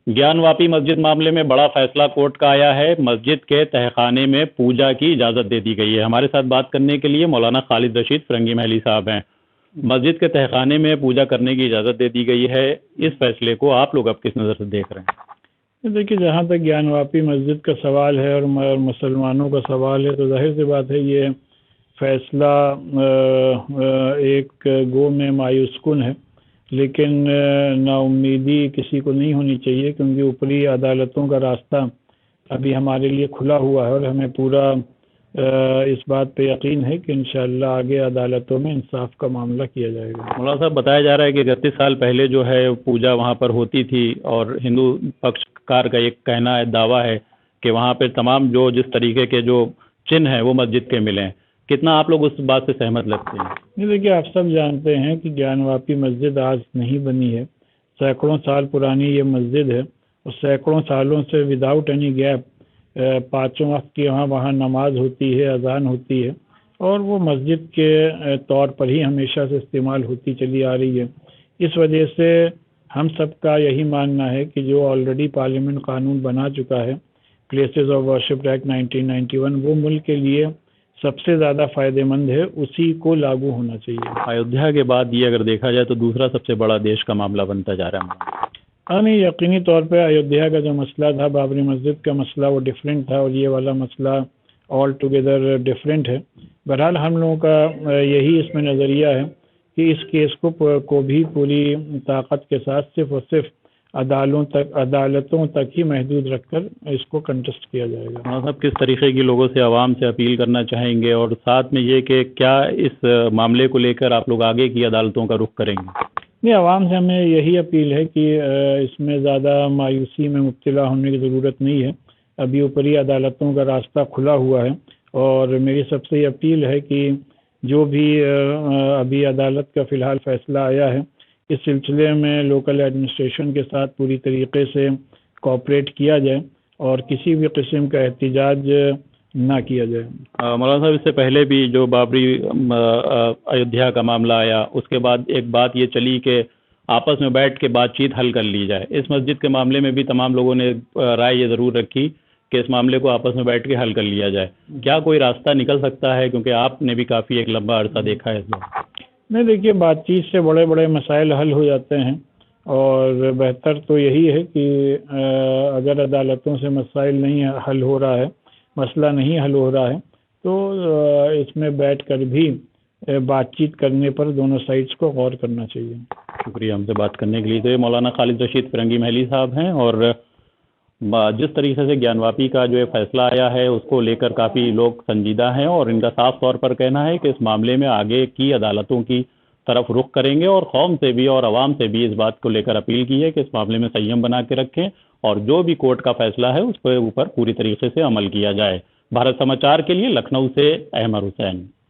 ज्ञान वापी मस्जिद मामले में बड़ा फैसला कोर्ट का आया है। मस्जिद के तहखाने में पूजा की इजाज़त दे दी गई है। हमारे साथ बात करने के लिए मौलाना खालिद रशीद फिरंगी महली साहब हैं। मस्जिद के तहखाने में पूजा करने की इजाज़त दे दी गई है। इस फैसले को आप लोग अब किस नज़र से देख रहे हैं? देखिए, जहाँ तक ज्ञान वापी मस्जिद का सवाल है और मुसलमानों का सवाल है, तो जाहिर सी बात है ये फैसला एक गो में मायूसकुन है, लेकिन नाउम्मीदी किसी को नहीं होनी चाहिए, क्योंकि ऊपरी अदालतों का रास्ता अभी हमारे लिए खुला हुआ है और हमें पूरा इस बात पे यकीन है कि इंशाअल्लाह आगे अदालतों में इंसाफ का मामला किया जाएगा। मौलाना साहब, बताया जा रहा है कि 31 साल पहले जो है पूजा वहाँ पर होती थी और हिंदू पक्षकार का एक कहना है, दावा है कि वहाँ पे तमाम जो जिस तरीके के जो चिन्ह हैं वो मस्जिद के मिले हैं। कितना आप लोग उस बात से सहमत लगते हैं? नहीं, देखिए, आप सब जानते हैं कि ज्ञान वापी मस्जिद आज नहीं बनी है। सैकड़ों साल पुरानी ये मस्जिद है और सैकड़ों सालों से विदाउट एनी गैप पाँचों वक्त की वहाँ नमाज होती है, अजान होती है और वो मस्जिद के तौर पर ही हमेशा से इस्तेमाल होती चली आ रही है। इस वजह से हम सब का यही मानना है कि जो ऑलरेडी पार्लियामेंट कानून बना चुका है, प्लेसेस ऑफ वर्शिप एक्ट 1991, वो मुल्क के लिए सबसे ज़्यादा फ़ायदेमंद है, उसी को लागू होना चाहिए। अयोध्या के बाद ये अगर देखा जाए तो दूसरा सबसे बड़ा देश का मामला बनता जा रहा है। हाँ, नहीं, यकीनी तौर पे अयोध्या का जो मसला था, बाबरी मस्जिद का मसला, वो डिफरेंट था और ये वाला मसला ऑल टुगेदर डिफरेंट है। बहरहाल हम लोगों का यही इसमें नज़रिया है कि इस केस को भी पूरी ताकत के साथ सिर्फ और सिर्फ अदालतों तक ही महदूद रखकर इसको कंटेस्ट किया जाएगा। हाँ साहब, किस तरीके की लोगों से आवाम से अपील करना चाहेंगे और साथ में ये कि क्या इस मामले को लेकर आप लोग आगे की अदालतों का रुख करेंगे? नहीं, आवाम से हमें यही अपील है कि इसमें ज़्यादा मायूसी में मुब्तला होने की ज़रूरत नहीं है। अभी ऊपरी अदालतों का रास्ता खुला हुआ है और मेरी सबसे अपील है कि जो भी अभी अदालत का फ़िलहाल फ़ैसला आया है, इस सिलसिले में लोकल एडमिनिस्ट्रेशन के साथ पूरी तरीके से कोऑपरेट किया जाए और किसी भी किस्म का एहतिजाज ना किया जाए। मौलाना साहब, इससे पहले भी जो बाबरी अयोध्या का मामला आया, उसके बाद एक बात ये चली कि आपस में बैठ के बातचीत हल कर ली जाए। इस मस्जिद के मामले में भी तमाम लोगों ने राय ये ज़रूर रखी कि इस मामले को आपस में बैठ के हल कर लिया जाए। क्या कोई रास्ता निकल सकता है, क्योंकि आपने भी काफ़ी एक लंबा अरसा देखा है? नहीं, देखिए, बातचीत से बड़े बड़े मसाइल हल हो जाते हैं और बेहतर तो यही है कि अगर अदालतों से मसाइल नहीं हल हो रहा है, मसला नहीं हल हो रहा है, तो इसमें बैठकर भी बातचीत करने पर दोनों साइड्स को गौर करना चाहिए। शुक्रिया हमसे बात करने के लिए। तो ये मौलाना खालिद रशीद फिरंगी महली साहब हैं और जिस तरीके से ज्ञान वापी का जो फैसला आया है उसको लेकर काफ़ी लोग संजीदा हैं और इनका साफ तौर पर कहना है कि इस मामले में आगे की अदालतों की तरफ रुख करेंगे और कौम से भी और आवाम से भी इस बात को लेकर अपील की है कि इस मामले में संयम बना के रखें और जो भी कोर्ट का फैसला है उस पर ऊपर पूरी तरीके से अमल किया जाए। भारत समाचार के लिए लखनऊ से अहमद हुसैन।